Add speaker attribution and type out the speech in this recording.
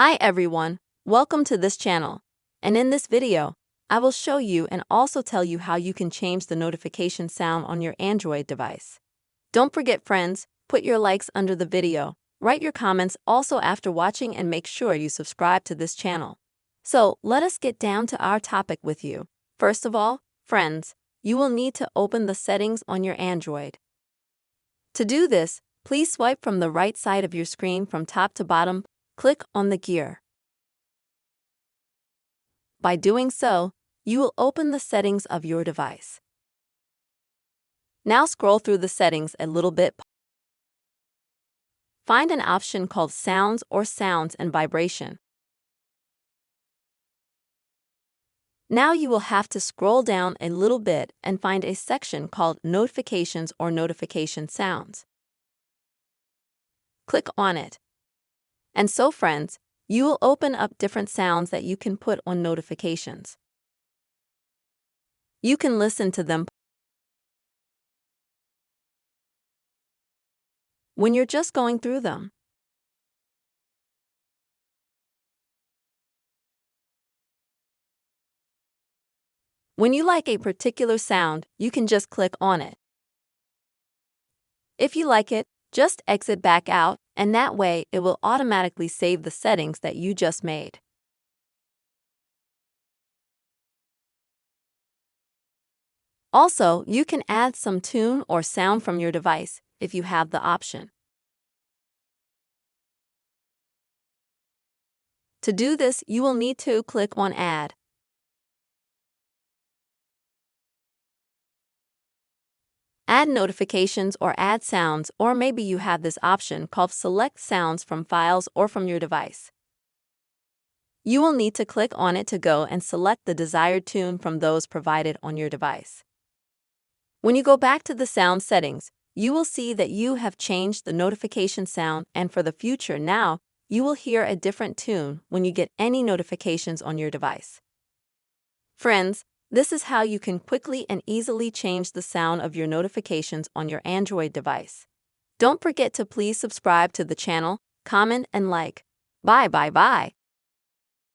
Speaker 1: Hi everyone, welcome to this channel. And in this video, I will show you and also tell you how you can change the notification sound on your Android device. Don't forget friends, put your likes under the video, write your comments also after watching and make sure you subscribe to this channel. So let us get down to our topic with you. First of all, friends, you will need to open the settings on your Android. To do this, please swipe from the right side of your screen from top to bottom. Click on the gear. By doing so, you will open the settings of your device. Now scroll through the settings a little bit. Find an option called Sounds or Sounds and Vibration. Now you will have to scroll down a little bit and find a section called Notifications or Notification Sounds. Click on it. And so friends, you will open up different sounds that you can put on notifications. You can listen to them when you're just going through them. When you like a particular sound, you can just click on it. If you like it, just exit back out, and that way it will automatically save the settings that you just made. Also, you can add some tune or sound from your device if you have the option. To do this, you will need to click on Add. Add notifications or add sounds, or maybe you have this option called Select Sounds from Files or from your device. You will need to click on it to go and select the desired tune from those provided on your device. When you go back to the sound settings, you will see that you have changed the notification sound, and for the future now, you will hear a different tune when you get any notifications on your device. Friends, this is how you can quickly and easily change the sound of your notifications on your Android device. Don't forget to please subscribe to the channel, comment and like. Bye.